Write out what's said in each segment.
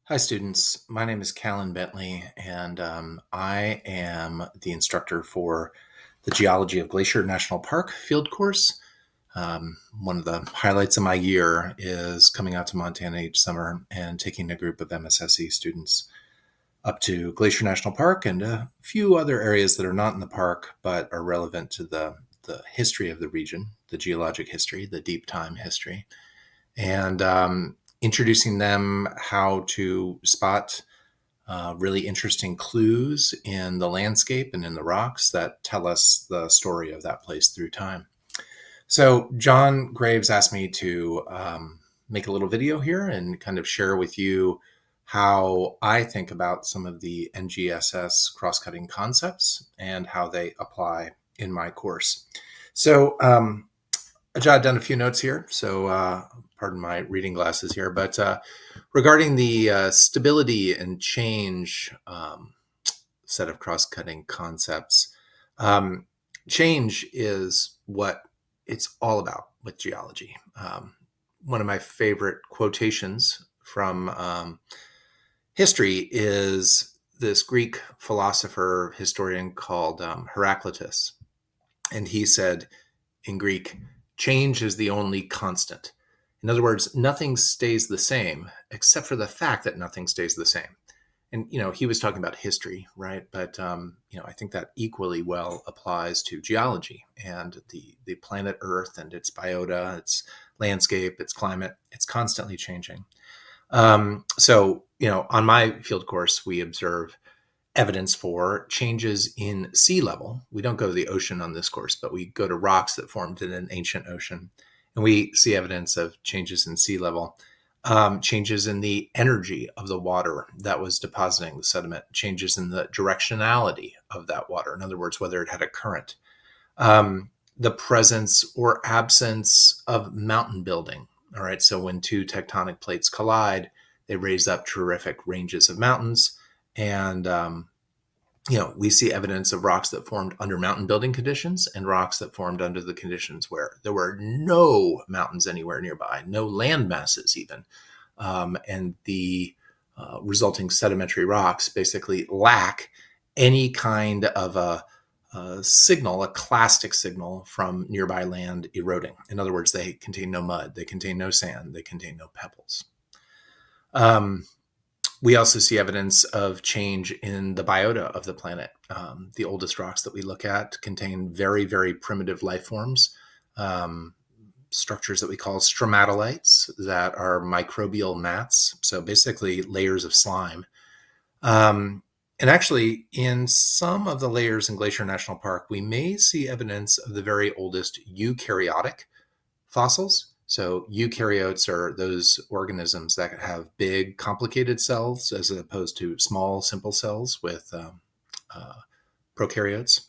Hi, students. My name is Callan Bentley, and I am the instructor for the Geology of Glacier National Park field course. One of the highlights of my year is coming out to Montana each summer and taking a group of MSSE students up to Glacier National Park and a few other areas that are not in the park but are relevant to the history of the region, the geologic history, the deep time history, and introducing them how to spot really interesting clues in the landscape and in the rocks that tell us the story of that place through time. So, John Graves asked me to make a little video here and kind of share with you how I think about some of the NGSS cross cutting concepts and how they apply in my course. So, I jotted down a few notes here, so pardon my reading glasses here. But regarding the stability and change set of cross-cutting concepts, um, change is what it's all about with geology. One of my favorite quotations from history is this Greek philosopher, historian called Heraclitus. And he said in Greek, change is the only constant. In other words, nothing stays the same except for the fact that nothing stays the same. And he was talking about history, right? But I think that equally well applies to geology and the planet Earth and its biota, its landscape, its climate. It's constantly changing. On my field course, we observe evidence for changes in sea level. We don't go to the ocean on this course, but we go to rocks that formed in an ancient ocean. And we see evidence of changes in sea level, changes in the energy of the water that was depositing the sediment, changes in the directionality of that water. In other words, whether it had a current, the presence or absence of mountain building. All right. So when two tectonic plates collide, they raise up terrific ranges of mountains. And, we see evidence of rocks that formed under mountain building conditions and rocks that formed under the conditions where there were no mountains anywhere nearby, no land masses even. And the resulting sedimentary rocks basically lack any kind of a signal, a clastic signal from nearby land eroding. In other words, they contain no mud, they contain no sand, they contain no pebbles. We also see evidence of change in the biota of the planet. The oldest rocks that we look at contain very, very primitive life forms, structures that we call stromatolites that are microbial mats, so basically layers of slime. And actually, in some of the layers in Glacier National Park, we may see evidence of the very oldest eukaryotic fossils. So eukaryotes are those organisms that have big, complicated cells as opposed to small, simple cells with prokaryotes.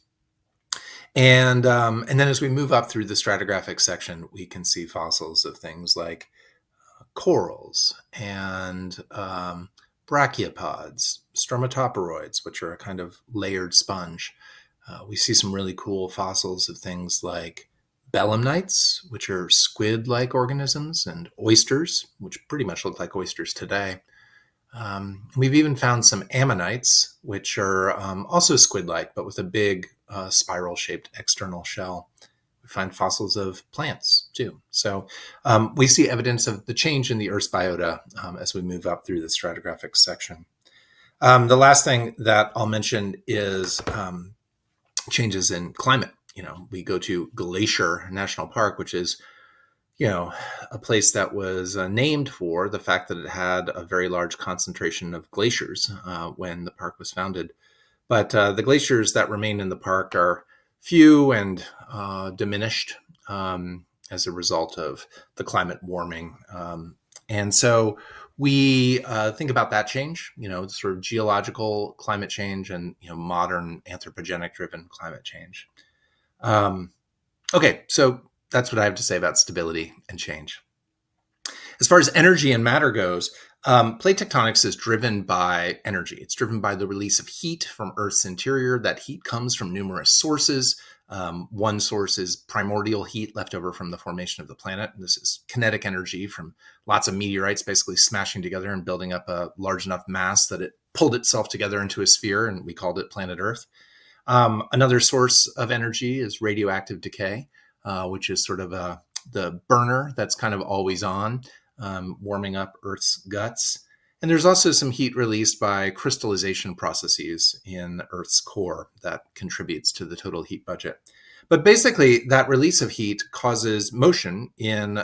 And then as we move up through the stratigraphic section, we can see fossils of things like corals and brachiopods, stromatoporoids, which are a kind of layered sponge. We see some really cool fossils of things like belemnites, which are squid-like organisms, and oysters, which pretty much look like oysters today. We've even found some ammonites, which are also squid-like, but with a big spiral-shaped external shell. We find fossils of plants, too. So we see evidence of the change in the Earth's biota as we move up through the stratigraphic section. The last thing that I'll mention is changes in climate. We go to Glacier National Park, which is, a place that was named for the fact that it had a very large concentration of glaciers when the park was founded. But the glaciers that remain in the park are few and diminished as a result of the climate warming. And so we think about that change, sort of geological climate change and, modern anthropogenic driven climate change. Okay, so that's what I have to say about stability and change. As far as energy and matter goes, plate tectonics is driven by energy. It's driven by the release of heat from Earth's interior. That heat comes from numerous sources. One source is primordial heat left over from the formation of the planet. This is kinetic energy from lots of meteorites basically smashing together and building up a large enough mass that it pulled itself together into a sphere, and we called it planet Earth. Another source of energy is radioactive decay, which is sort of the burner that's kind of always on, warming up Earth's guts. And there's also some heat released by crystallization processes in Earth's core that contributes to the total heat budget. But basically, that release of heat causes motion in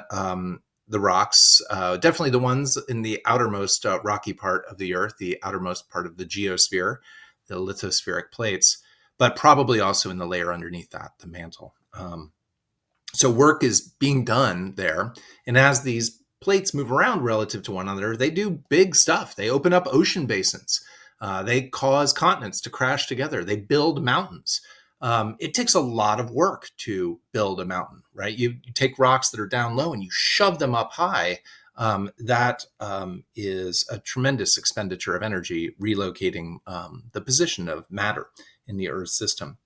the rocks, definitely the ones in the outermost rocky part of the Earth, the outermost part of the geosphere, the lithospheric plates, but probably also in the layer underneath that, the mantle. So work is being done there. And as these plates move around relative to one another, they do big stuff. They open up ocean basins. They cause continents to crash together. They build mountains. It takes a lot of work to build a mountain, right? You take rocks that are down low and you shove them up high. That is a tremendous expenditure of energy, relocating the position of matter in the Earth system.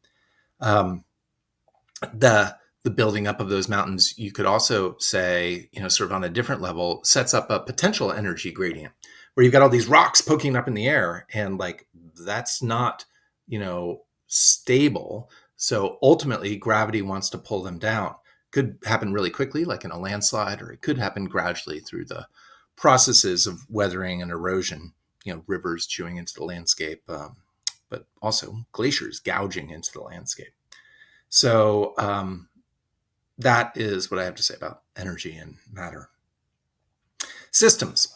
The building up of those mountains, you could also say, sort of on a different level, sets up a potential energy gradient where you've got all these rocks poking up in the air, and like that's not, stable. So ultimately, gravity wants to pull them down. Could happen really quickly, like in a landslide, or it could happen gradually through the processes of weathering and erosion. Rivers chewing into the landscape, but also glaciers gouging into the landscape. So that is what I have to say about energy and matter. Systems.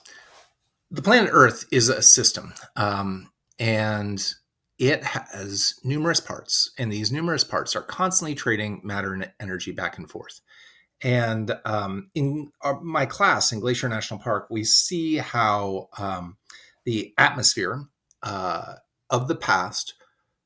The planet Earth is a system, and it has numerous parts, and these numerous parts are constantly trading matter and energy back and forth. And in my class in Glacier National Park, we see how the atmosphere of the past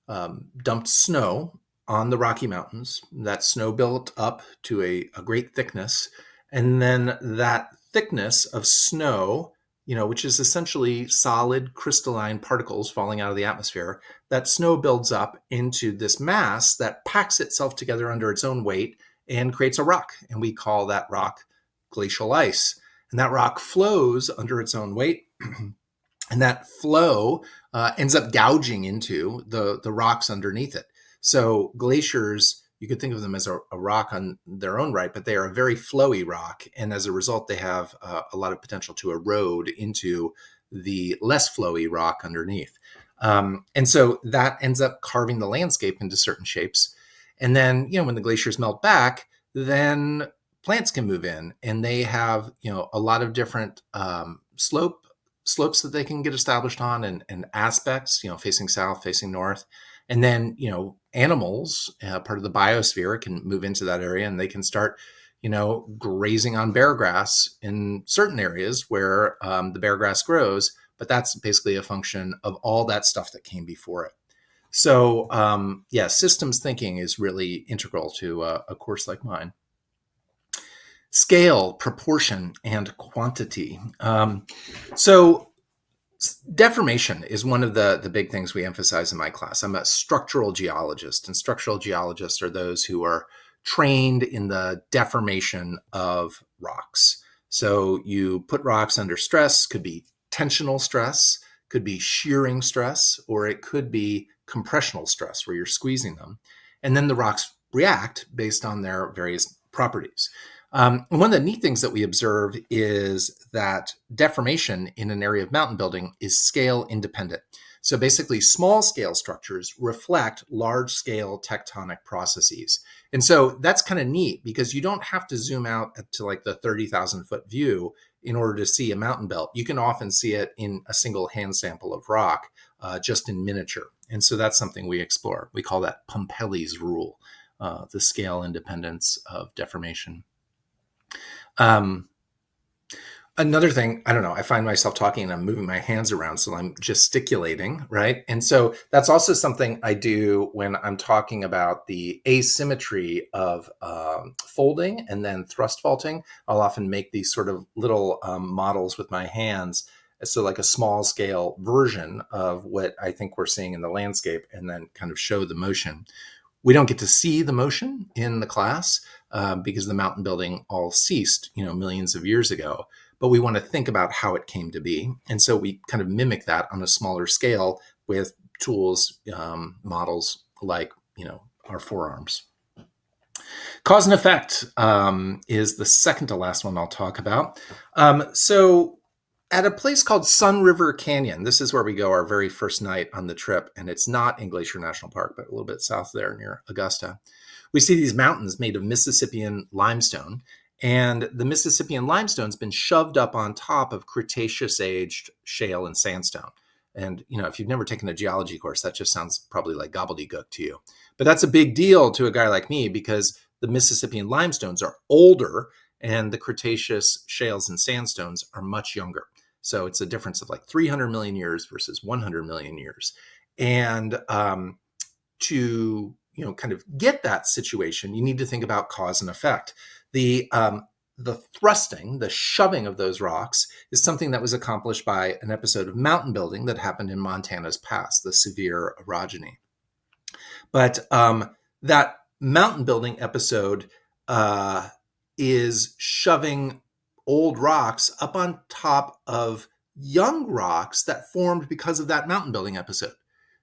dumped snow on the Rocky Mountains. That snow built up to a great thickness. And then that thickness of snow, which is essentially solid crystalline particles falling out of the atmosphere, that snow builds up into this mass that packs itself together under its own weight and creates a rock. And we call that rock glacial ice. And that rock flows under its own weight. And that flow ends up gouging into the rocks underneath it. So glaciers, you could think of them as a rock on their own right, but they are a very flowy rock. And as a result, they have a lot of potential to erode into the less flowy rock underneath. And so that ends up carving the landscape into certain shapes. And then, when the glaciers melt back, then plants can move in, and they have, a lot of different slopes that they can get established on, and aspects, facing south, facing north. And then, animals, part of the biosphere, can move into that area, and they can start, grazing on bear grass in certain areas where the bear grass grows. But that's basically a function of all that stuff that came before it. So, systems thinking is really integral to a course like mine. Scale, proportion, and quantity. So deformation is one of the big things we emphasize in my class. I'm a structural geologist, and structural geologists are those who are trained in the deformation of rocks. So you put rocks under stress, could be tensional stress, could be shearing stress, or it could be compressional stress where you're squeezing them. And then the rocks react based on their various properties. One of the neat things that we observe is that deformation in an area of mountain building is scale independent. So basically, small scale structures reflect large scale tectonic processes. And so that's kind of neat because you don't have to zoom out to like the 30,000 foot view in order to see a mountain belt. You can often see it in a single hand sample of rock, just in miniature. And so that's something we explore. We call that Pompelli's rule, the scale independence of deformation. Another thing, I don't know, I find myself talking and I'm moving my hands around, so I'm gesticulating, right? And so that's also something I do when I'm talking about the asymmetry of folding and then thrust faulting. I'll often make these sort of little models with my hands. So like a small scale version of what I think we're seeing in the landscape, and then kind of show the motion. We don't get to see the motion in the class because the mountain building all ceased, millions of years ago. But we want to think about how it came to be. And so we kind of mimic that on a smaller scale with tools, models like, our forearms. Cause and effect is the second to last one I'll talk about. So at a place called Sun River Canyon, this is where we go our very first night on the trip, and it's not in Glacier National Park, but a little bit south there near Augusta. We see these mountains made of Mississippian limestone, and the Mississippian limestone's been shoved up on top of Cretaceous-aged shale and sandstone. And, if you've never taken a geology course, that just sounds probably like gobbledygook to you. But that's a big deal to a guy like me because the Mississippian limestones are older and the Cretaceous shales and sandstones are much younger. So it's a difference of like 300 million years versus 100 million years. And to kind of get that situation, you need to think about cause and effect. The thrusting, the shoving of those rocks is something that was accomplished by an episode of mountain building that happened in Montana's past, the severe orogeny. But that mountain building episode is shoving old rocks up on top of young rocks that formed because of that mountain building episode.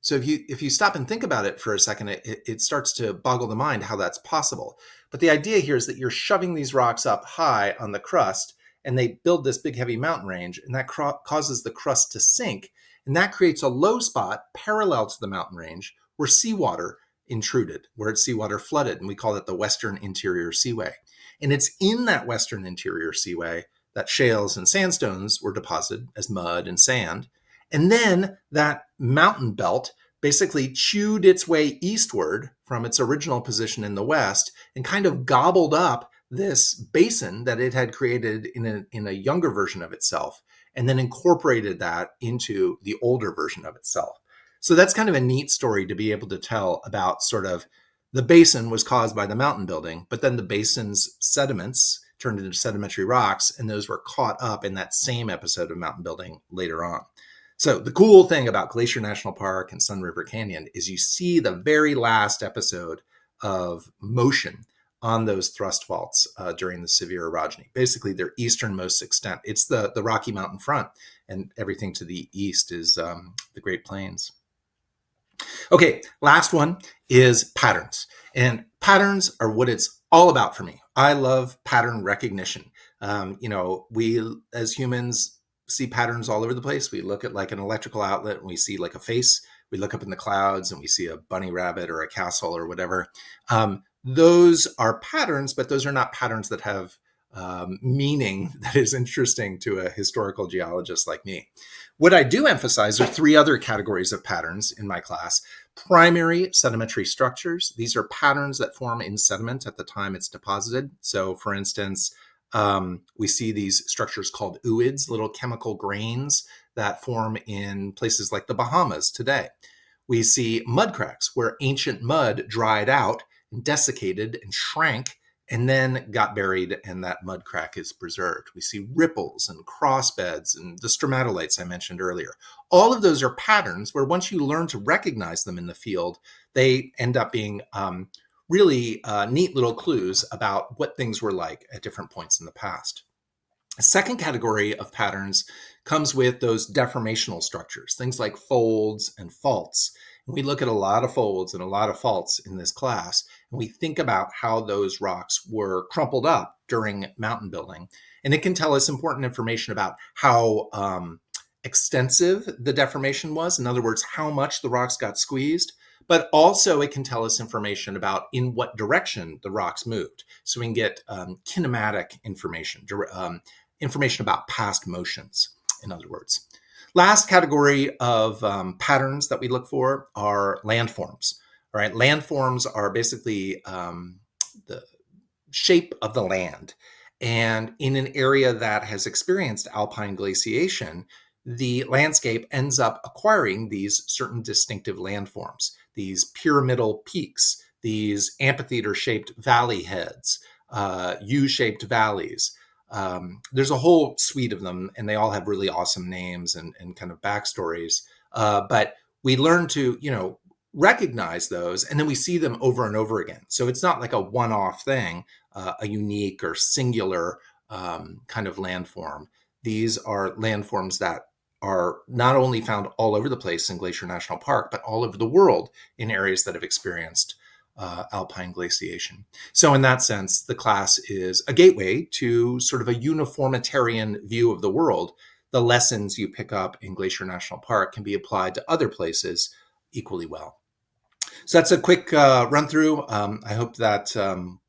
So if you stop and think about it for a second, it starts to boggle the mind how that's possible. But the idea here is that you're shoving these rocks up high on the crust, and they build this big, heavy mountain range, and that causes the crust to sink. And that creates a low spot parallel to the mountain range where seawater intruded, where it's seawater flooded, and we call it the Western Interior Seaway. And it's in that Western Interior Seaway that shales and sandstones were deposited as mud and sand. And then that mountain belt basically chewed its way eastward from its original position in the west and kind of gobbled up this basin that it had created in a younger version of itself, and then incorporated that into the older version of itself. So that's kind of a neat story to be able to tell about sort of the basin was caused by the mountain building, but then the basin's sediments turned into sedimentary rocks, and those were caught up in that same episode of mountain building later on. So the cool thing about Glacier National Park and Sun River Canyon is you see the very last episode of motion on those thrust faults during the severe orogeny, basically their easternmost extent. It's the Rocky Mountain front, and everything to the east is the Great Plains. Okay, last one is patterns. And patterns are what it's all about for me. I love pattern recognition. We as humans see patterns all over the place. We look at like an electrical outlet and we see like a face. We look up in the clouds and we see a bunny rabbit or a castle or whatever. Those are patterns, but those are not patterns that have meaning that is interesting to a historical geologist like me. What I do emphasize are three other categories of patterns in my class. Primary sedimentary structures. These are patterns that form in sediment at the time it's deposited. So for instance, we see these structures called ooids, little chemical grains that form in places like the Bahamas today. We see mud cracks where ancient mud dried out and desiccated and shrank and then got buried, and that mud crack is preserved. We see ripples and crossbeds and the stromatolites I mentioned earlier. All of those are patterns where once you learn to recognize them in the field, they end up being really neat little clues about what things were like at different points in the past. A second category of patterns comes with those deformational structures, things like folds and faults. And we look at a lot of folds and a lot of faults in this class, and we think about how those rocks were crumpled up during mountain building. And it can tell us important information about how extensive the deformation was. In other words, how much the rocks got squeezed. But also it can tell us information about in what direction the rocks moved. So we can get kinematic information, information about past motions, in other words. Last category of patterns that we look for are landforms. All right, landforms are basically the shape of the land. And in an area that has experienced alpine glaciation, the landscape ends up acquiring these certain distinctive landforms, these pyramidal peaks, these amphitheater-shaped valley heads, U-shaped valleys. There's a whole suite of them, and they all have really awesome names and kind of backstories. But we learn to, recognize those, and then we see them over and over again. So it's not like a one-off thing, a unique or singular kind of landform. These are landforms that are not only found all over the place in Glacier National Park, but all over the world in areas that have experienced alpine glaciation. So in that sense, the class is a gateway to sort of a uniformitarian view of the world. The lessons you pick up in Glacier National Park can be applied to other places equally well. So that's a quick run through. I hope that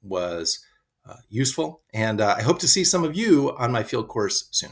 was useful, and I hope to see some of you on my field course soon.